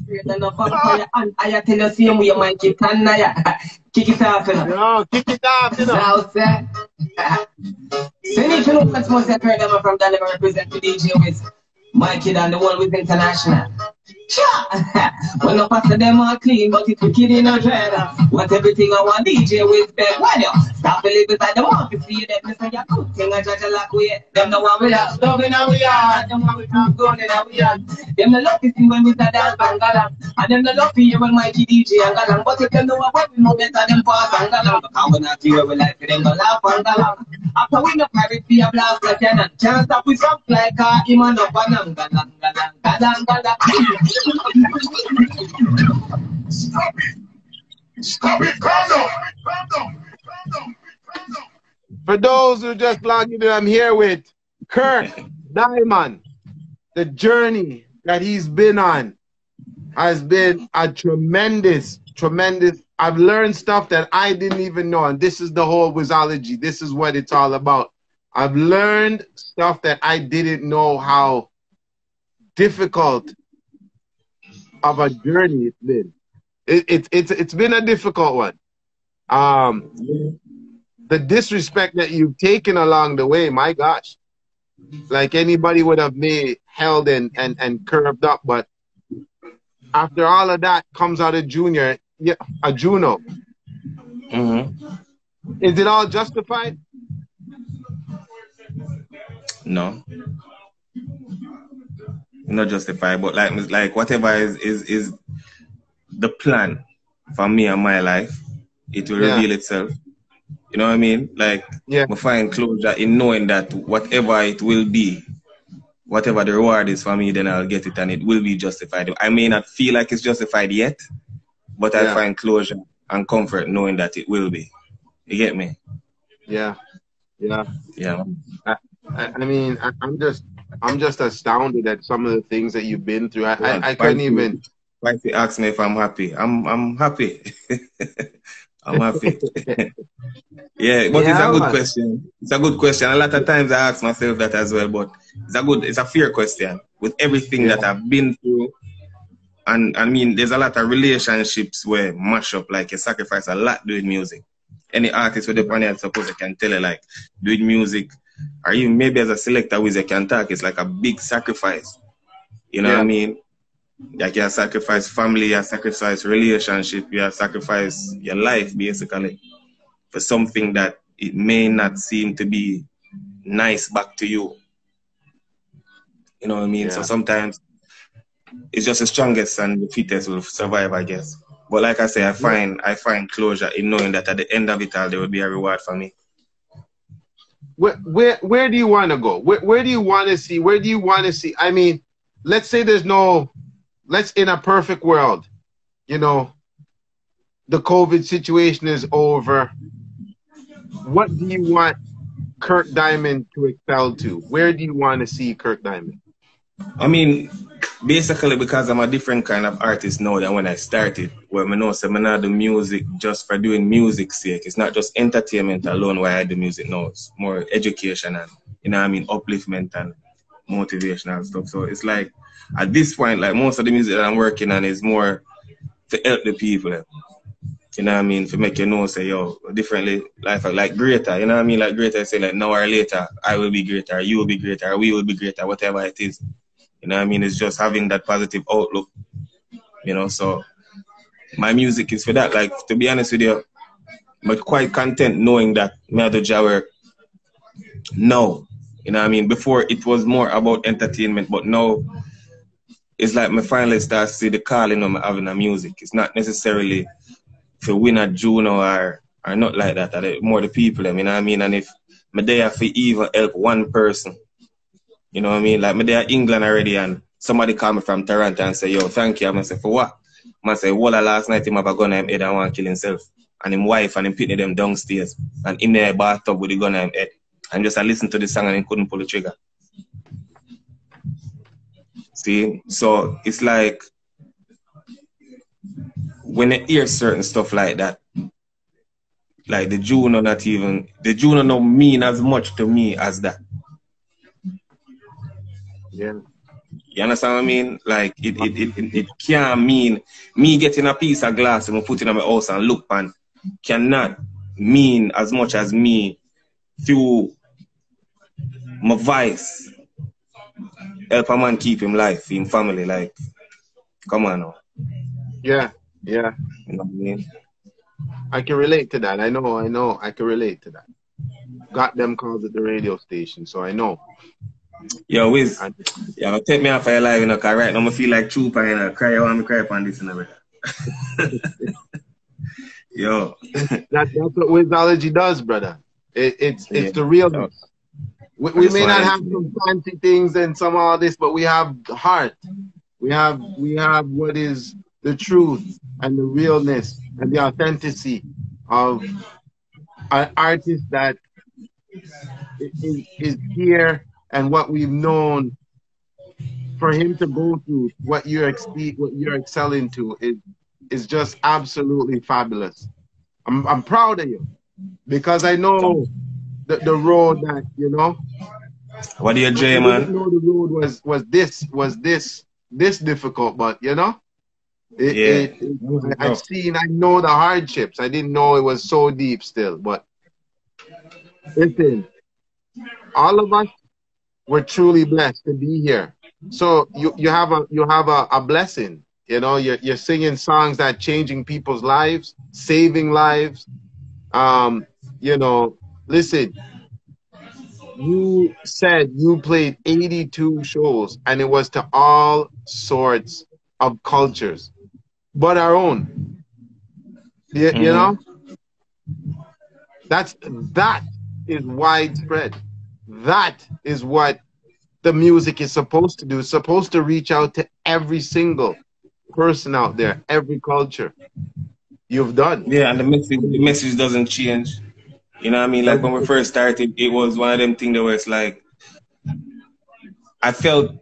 straight and no vampire. And I tell you, same way, my kid can kick it off, you know. No, kick it off, you know. Now, sir. So if you know what's most heard them from Dallas represent the DJ with my kid and the one with international. Well, no pastor them all clean, but it's wicked in a dread. What everything I want DJ with beg. Why you stop believe beside the one to see them? Listen, you good thing I judge a lock way. Them the one we are stubbing and we are. Them one we keep going and we are. Them the lucky thing when we start dance and galang. And them the lucky when my kid DJ and galang. But if you know what we know better than pass and galang. Because when I see where we like, them go laugh and galang. After we no pirate be a blast like cannon. Can't stop with something like a him and up and galang, galang, galang, galang. Stop it! Stop it! Calm down! Calm down! Calm down! Calm down! For those who just logged in, I'm here with Kirk Diamond. The journey that he's been on has been a tremendous. I've learned stuff that I didn't even know, and this is the whole Wizology. This is what it's all about. I've learned stuff that I didn't know how difficult of a journey it's been. It's been a difficult one. The disrespect that you've taken along the way, my gosh. Like anybody would have been held and curved up, but after all of that comes out a junior, yeah, a Juno. Is it all justified? No. Not justified, but like whatever is the plan for me and my life, it will reveal itself. You know what I mean? Like, I find closure in knowing that whatever it will be, whatever the reward is for me, then I'll get it and it will be justified. I may not feel like it's justified yet, but I find closure and comfort knowing that it will be. You get me? Yeah. I mean, I'm just astounded at some of the things that you've been through. I couldn't even. Like you ask me if I'm happy. I'm happy. I'm happy. Yeah, but it's a good question. It's a good question. A lot of times I ask myself that as well, but it's a fair question. With everything that I've been through, and I mean, there's a lot of relationships where mash up, like you sacrifice a lot doing music. Any artist with the panel, I suppose I can tell you, like, doing music, or even maybe as a selector with a can talk, it's like a big sacrifice. You know what I mean? Like, you sacrifice family, you sacrifice relationship, you sacrifice your life, basically, for something that it may not seem to be nice back to you. You know what I mean? So sometimes it's just the strongest and the fittest will survive, I guess. But like I say, I find closure in knowing that at the end of it all, there will be a reward for me. Where do you want to go? Where do you want to see? Where do you want to see? I mean, let's say let's in a perfect world, you know, the COVID situation is over. What do you want Kirk Diamond to excel to? Where do you want to see Kirk Diamond? I mean, basically because I'm a different kind of artist now than when I started, where I know I'm not do music just for doing music's sake. It's not just entertainment alone why I do music now. It's more education and, you know what I mean, upliftment and motivational stuff. So it's like, at this point, like most of the music that I'm working on is more to help the people. You know what I mean? To make you know, say, yo, differently, life like greater. You know what I mean? Like greater, say like now or later, I will be greater, you will be greater, or we will be greater, whatever it is. You know what I mean? It's just having that positive outlook. You know, so my music is for that. Like, to be honest with you, I'm quite content knowing that me have to do work now. You know what I mean? Before it was more about entertainment, but now it's like me finally start to see the calling of me having a music. It's not necessarily to win a Juno or not like that. More the people, you know what I mean? And if me there for even help one person, you know what I mean? Like me there in England already and somebody call me from Toronto and say, yo, thank you. I'm say, for what? I say, well, last night him have a gun in him head and want to kill himself. And him wife and him pitney them downstairs. And in there bathtub with the gun in him head. And just I listen to the song and he couldn't pull the trigger. See? So it's like when I hear certain stuff like that, like the Juno don't mean as much to me as that. Yeah. You understand what I mean? Like, it can't mean me getting a piece of glass and putting it in my house and look pan cannot mean as much as me through my vice help a man keep him life, him family. Like, come on now. Yeah, yeah. You know what I mean? I can relate to that. I know. I can relate to that. Got them calls at the radio station, so I know. Yo, Wiz, yeah, take me off of your live, you know, cause right now I feel like trooper, you know, cry, I want me cry upon this, you know. Yo. That's what Wizology does, brother. It's the realness. We may not have some fancy things and some all this, but we have the heart. We have what is the truth and the realness and the authenticity of an artist that is here, and what we've known. For him to go through what you're excelling to is just absolutely fabulous. I'm proud of you because I know the road that, you know. What do you dream, man? I didn't know the road was this difficult, but you know, I know the hardships. I didn't know it was so deep still, but listen, all of us were truly blessed to be here. So you have a blessing, you know. You're singing songs that changing people's lives, saving lives. You know, listen, you said you played 82 shows, and it was to all sorts of cultures, but our own. You know, that is widespread. That is what the music is supposed to do. It's supposed to reach out to every single person out there, every culture. You've done. Yeah, and the message doesn't change. You know what I mean? Like when we first started, it was one of them things that was like, I felt,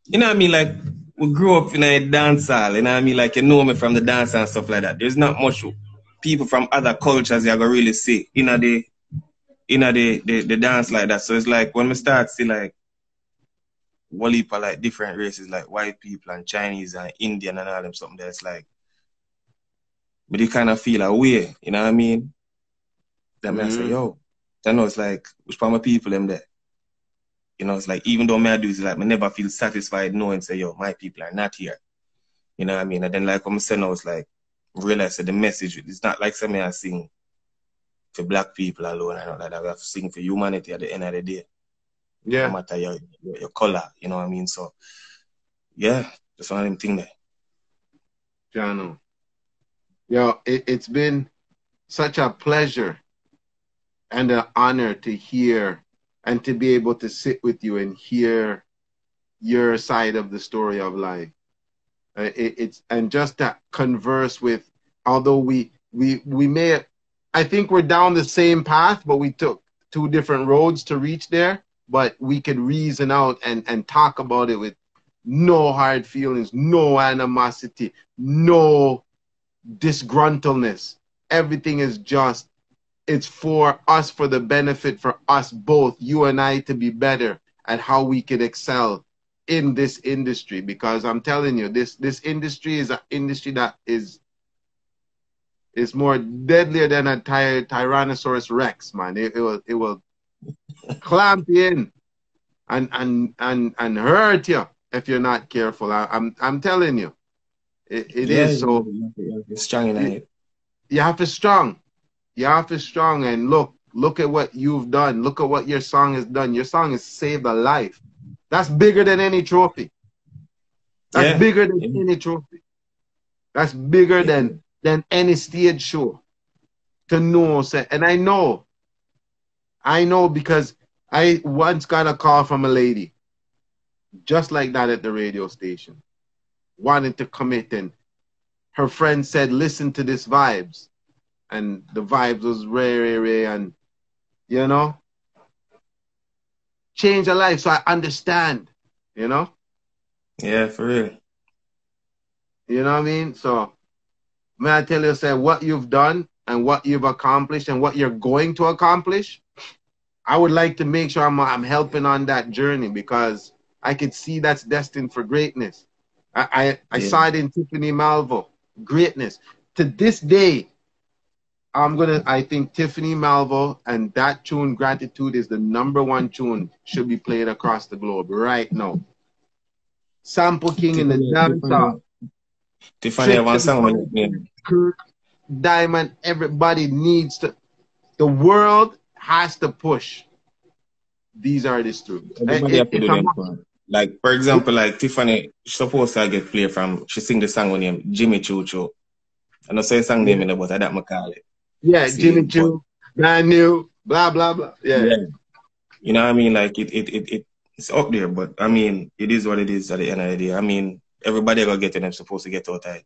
you know what I mean? Like we grew up in a dancehall, you know what I mean? Like you know me from the dance and stuff like that. There's not much people from other cultures you're gonna really see in the dance like that. So it's like when we start see like one heap of like different races, like white people and Chinese and Indian and all them, something that's like, but you kind of feel a way, you know what I mean? That man say, yo, I know it's like, which part of my people them there? You know, it's like, even though I do, it's like, I never feel satisfied knowing, say, yo, my people are not here. You know what I mean? And then like, when I say now, it's like, realize that the message, it's not like something I sing for black people alone, I know that we have to sing for humanity at the end of the day. Yeah. No matter your color, you know what I mean? So, yeah, that's one of them things there. Jano. Yo, it's been such a pleasure and an honor to hear and to be able to sit with you and hear your side of the story of life. It's and just to converse with, although we may, I think we're down the same path, but we took two different roads to reach there. But we could reason out and talk about it with no hard feelings, no animosity, no disgruntledness. Everything is just, it's for us, for the benefit for us both, you and I, to be better at how we could excel in this industry. Because I'm telling you, this industry is an industry that is more deadlier than a Tyrannosaurus Rex, man. It will clamp you in and hurt you if you're not careful. I'm telling you, it is. So you're strong in it. You have to strong. You have to strong, and look at what you've done. Look at what your song has done. Your song has saved a life. That's bigger than any trophy. That's bigger than any trophy. That's bigger than any stage show. To know, and I know because I once got a call from a lady just like that at the radio station, wanting to commit, and her friend said, listen to this vibes. And the vibes was rare, and you know, change a life. So I understand, you know? Yeah, for real. You know what I mean? So may I tell you, say, what you've done and what you've accomplished and what you're going to accomplish, I would like to make sure I'm helping on that journey, because I could see that's destined for greatness. I saw it in Tiffany Malvo, greatness. To this day, I think Tiffany Malvo and that tune, Gratitude, is the #1 tune should be played across the globe right now. Sample King in the dancehall. Tiffany, one song. Kirk, Diamond, everybody needs to. The world has to push these artists through. Everybody have to do them. Like, for example, like Tiffany, supposed to get played from, she sing the song with him, Jimmy Choo Choo. I don't say song name in there, but I don't call it. Yeah, see, Jimmy Choo, brand new, blah, blah, blah. Yeah. You know what I mean? Like, it's up there, but I mean, it is what it is at the end of the day. I mean, everybody gonna get it, I'm supposed to get out of it.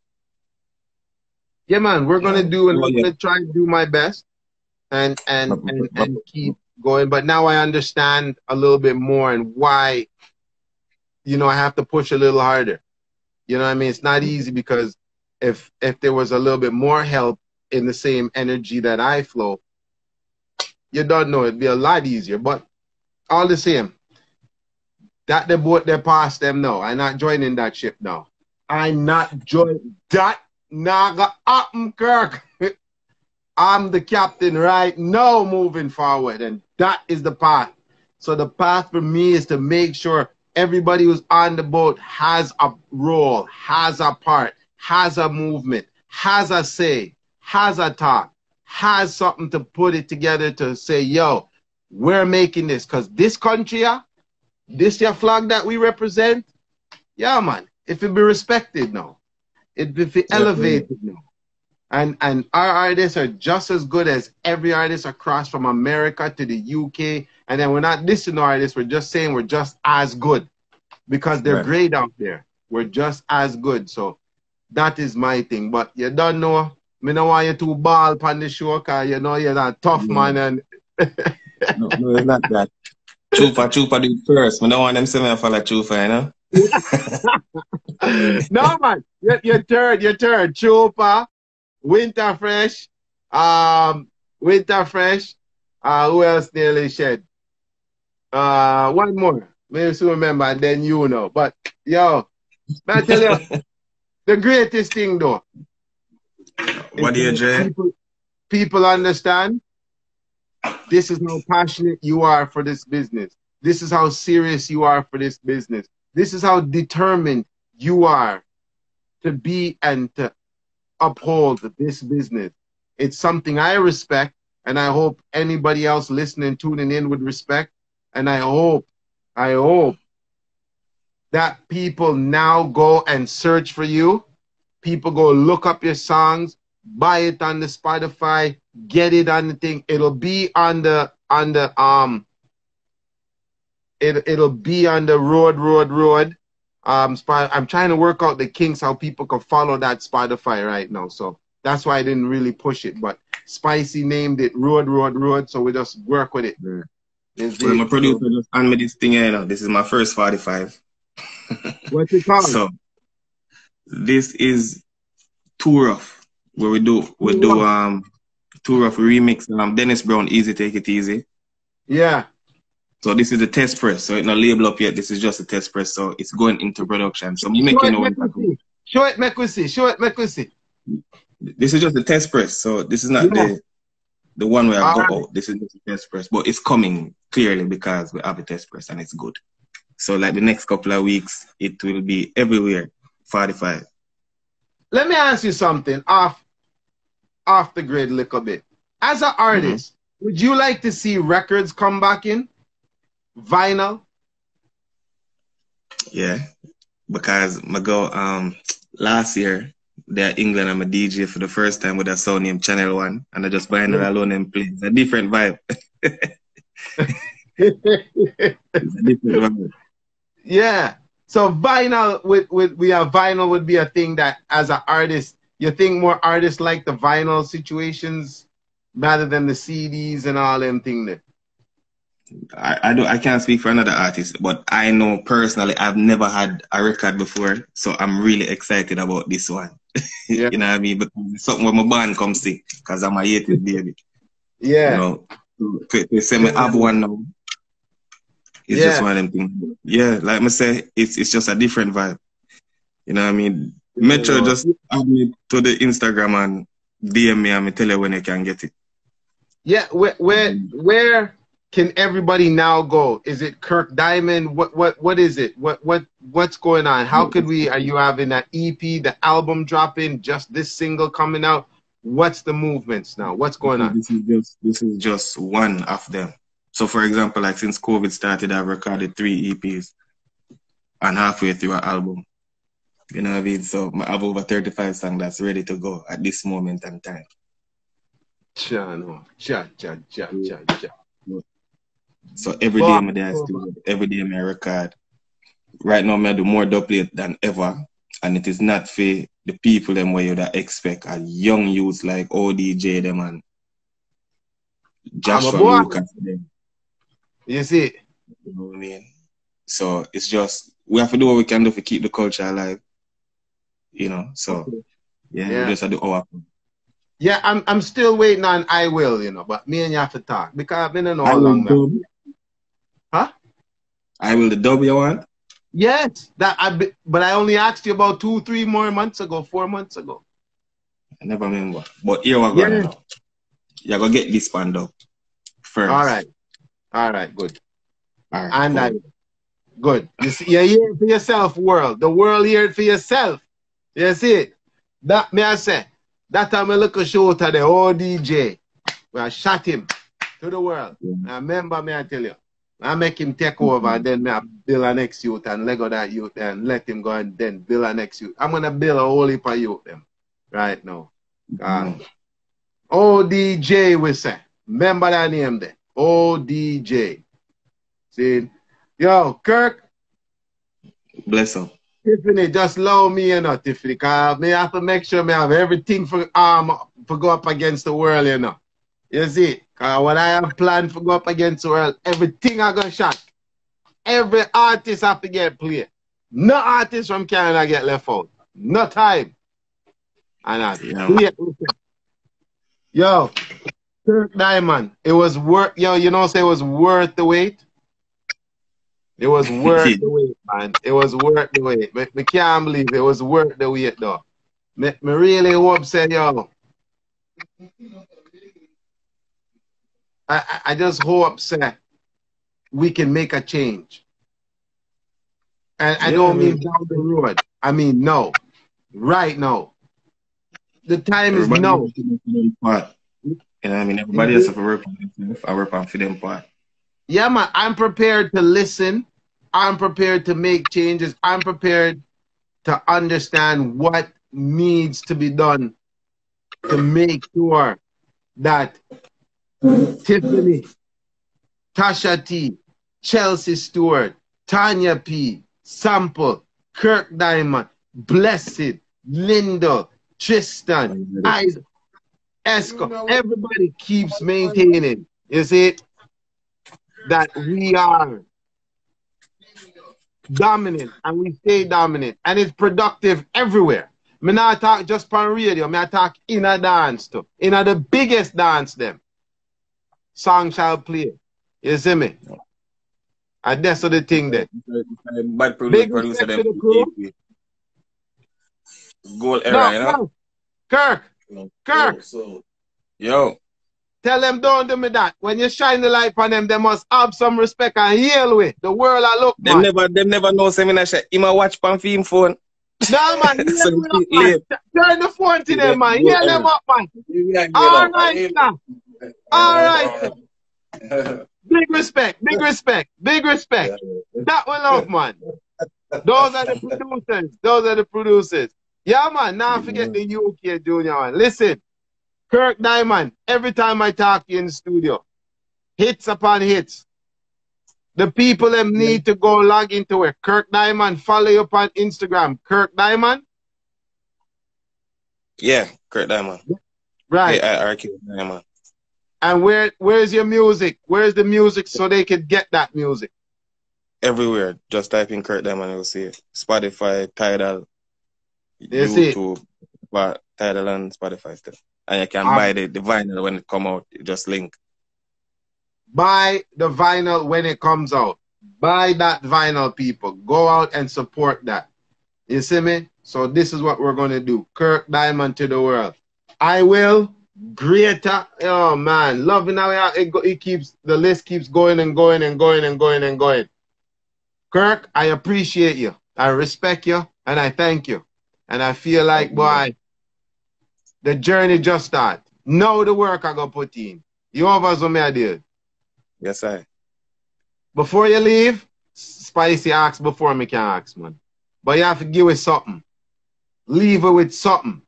Yeah, man, we're gonna do, and I'm gonna try and do my best and keep going. But now I understand a little bit more and why, you know, I have to push a little harder. You know what I mean? It's not easy because if there was a little bit more help in the same energy that I flow, you don't know, it'd be a lot easier. But all the same, that the boat they past them now. I'm not joining that ship now. I'm not joining that. Naga happen, Kirk. I'm the captain right now, moving forward, and that is the path. So the path for me is to make sure everybody who's on the boat has a role, has a part, has a movement, has a say, has a talk, has something to put it together to say, yo, we're making this. Because this country, this your flag that we represent, yeah, man, if it be respected now, it be elevated now. And our artists are just as good as every artist across from America to the UK. And then we're not dissing artists, we're just saying we're just as good because they're great out there. We're just as good. So that is my thing. But you don't know, me don't want you to ball upon the show because you know you're a tough man. And no, it's not that. Chupa do it first. I don't want them to say I follow Chupa, you know? No, man. Your third. Chupa, Winter Fresh. Who else nearly shed? One more. Maybe soon remember, and then you know. But yo, I tell you, the greatest thing though. What do you say? People understand. This is how passionate you are for this business. This is how serious you are for this business. This is how determined you are to be and to uphold this business. It's something I respect, and I hope anybody else listening, tuning in would respect. And I hope that people now go and search for you. People go look up your songs, buy it on the Spotify, get it on the thing. It'll be on the it'll be on the road. I'm trying to work out the kinks how people can follow that Spotify right now. So that's why I didn't really push it. But Spicy named it Road. So we just work with it. Well, my producer just handed me this thing here, you know. This is my first 45. What's it called? So this is THRU, where we do THRU remix. Dennis Brown, Easy Take It Easy. Yeah. So this is the test press. So it's not labeled up yet. This is just a test press. So it's going into production. So me making Show it, make we see. This is just the test press. So this is not the one where I go out. This is just a test press. But it's coming clearly because we have a test press and it's good. So like the next couple of weeks, it will be everywhere. 45. Let me ask you something off the grid a little bit. As an artist, would you like to see records come back in? Vinyl? Yeah, because I go last year there in England, I'm a DJ for the first time with a sound named Channel 1, and I just buying it alone and play. It's a different vibe. It's a different vibe. Yeah. So vinyl vinyl would be a thing that as an artist, you think more artists like the vinyl situations rather than the CDs and all them things there. I can't speak for another artist, but I know personally I've never had a record before, so I'm really excited about this one. Yeah. You know what I mean? Because it's something where my band comes see, because I'm a hated baby. Yeah. You know, they say me have one now. It's just one of them things. Yeah, like I say, it's just a different vibe. You know what I mean? Metro just add me to the Instagram and DM me and me tell you when you can get it. Yeah, where can everybody now go? Is it Kirk Diamond? What is it? What's going on? How could we? Are you having that EP, the album dropping, just this single coming out? What's the movements now? What's going on? This is just one of them. So for example, like since COVID started, I've recorded 3 EPs and halfway through an album. You know what I mean? So I have over 35 songs that's ready to go at this moment in time. No. Cha. So every day I'm there, every day I record. Right now I do more dubplate than ever. And it is not for the people them where you that expect a young youths like ODJ them and Joshua Lucas them. You see? You know what I mean? So it's just we have to do what we can do to keep the culture alive. You know, so we just have to do our thing. Yeah, I'm still waiting on I Will, you know, but me and you have to talk because I've been in how long now. Huh? I Will the dub you want? Yes, but I only asked you about 2-3 more months ago, 4 months ago. I never remember. But here we're going now. You're going to get this band up first. All right, good. All right, and good. You see, you're here for yourself, world. The world here for yourself. You see it? That me I say. That time I look a show to the ODJ. We I shot him to the world. I remember me I tell you. I make him take over and then me I build a next youth and Lego that youth and let him go and then build a next youth. I'm gonna build a whole heap of youth them right now. ODJ we say. Remember that name there. ODJ. See? Yo, Kirk. Bless him. Tiffany, just allow me, you know, Tiffany, because me have to make sure me have everything for go up against the world, you know. You see? Because what I have planned for go up against the world, everything I got shot. Every artist have to get played. No artist from Canada get left out. No time. And I Yo, Kirk Diamond, it was worth, yo, you know, say it was worth the wait. It was worth the wait, man. It was worth the wait. I can't believe it was worth the wait, though. Me really hope, say, yo. I just hope, say, we can make a change. And I don't mean down the road. I mean, no. Right now. The time is now. You know, I mean, everybody else have to work on themselves. I work on for them part. Yeah, man. I'm prepared to listen. I'm prepared to make changes. I'm prepared to understand what needs to be done to make sure that Tiffany, Tasha T, Chelsea Stewart, Tanya P, Sample, Kirk Diamond, Blessed, Linda, Tristan, Isaac, Esco, everybody keeps maintaining, you see, that we are dominant and we stay dominant and it's productive everywhere. Me not talk just on radio, me talk in a dance too. In a the biggest dance them. Song shall play. You see me? And that's the thing there. Bad producer them. Goal era, you know? Kirk. Yo. Tell them don't do me that. When you shine the light on them, they must have some respect and heal with. The world I look, them man. Them never know seminar shit. He might watch pan film phone. No, man. Man. Turn the phone to them, man. Heal them up, man. All right, sir. All right. Big respect. That will love, man. Those are the producers. Yeah, man. Now forget the UK Junior, man. Listen. Kirk Diamond, every time I talk to you in the studio, hits upon hits. The people them need to go log into it. Kirk Diamond, follow you up on Instagram. Kirk Diamond? Yeah, Kirk Diamond. Right. Kirk Diamond. And where's your music? Where's the music so they can get that music? Everywhere. Just type in Kirk Diamond, you'll see it. Spotify, Tidal, YouTube, Tidal and Spotify stuff. And you can buy the vinyl when it come out. You just link. Buy the vinyl when it comes out. Buy that vinyl, people. Go out and support that. You see me? So this is what we're going to do. Kirk Diamond to the world. I will. Greater. Oh, man. Loving how it keeps, the list keeps going and going and going and going and going. Kirk, I appreciate you. I respect you. And I thank you. And I feel like, boy, the journey just started. Now the work I going to put in. You over me I did. Yes, sir. Before you leave, Spicy ask before me can ask, man. But you have to give it something. Leave it with something.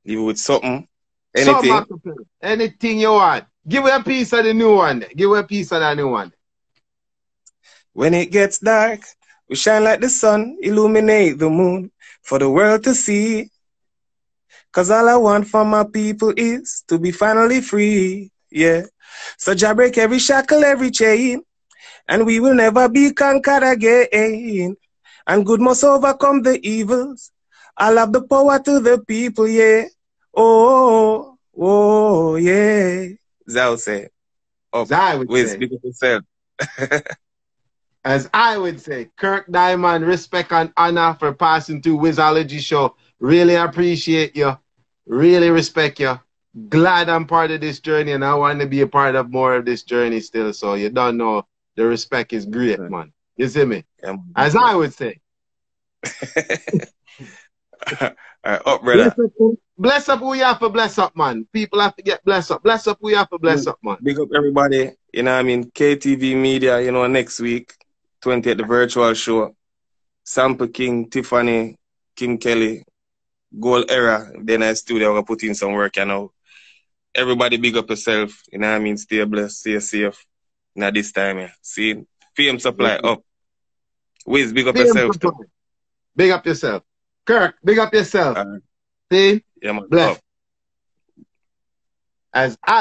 Leave it with something. Anything. Something. Anything you want. Give it a piece of the new one. Give it a piece of the new one. When it gets dark, we shine like the sun, illuminate the moon for the world to see. Cause all I want for my people is to be finally free. Yeah. So Jah break every shackle, every chain, and we will never be conquered again. And good must overcome the evils. I'll have the power to the people, yeah. Oh, oh, yeah. Zao say. As I would say. Speak of yourself. As I would say, Kirk Diamond, respect and honor for passing through Wizology Show. Really appreciate you. Really respect you. Glad I'm part of this journey, and I want to be a part of more of this journey still. So you don't know, the respect is great, man. You see me? Yeah, as I would say. Up, brother. Bless up who you have to bless up, man. People have to get blessed up. Bless up who you have to bless up, man. Big up everybody. You know what I mean? KTV Media, you know, next week, 20th, the virtual show. Sample King, Tiffany, King Kelly, Gold Era. Then I studio, I'm going to put in some work, you know. Everybody big up yourself. You know what I mean? Stay blessed, stay safe. Not this time, yeah. See? Fame Supply up. Wiz, big up yourself too. Big up yourself. Kirk, big up yourself. See? Yeah, man. Bless. As I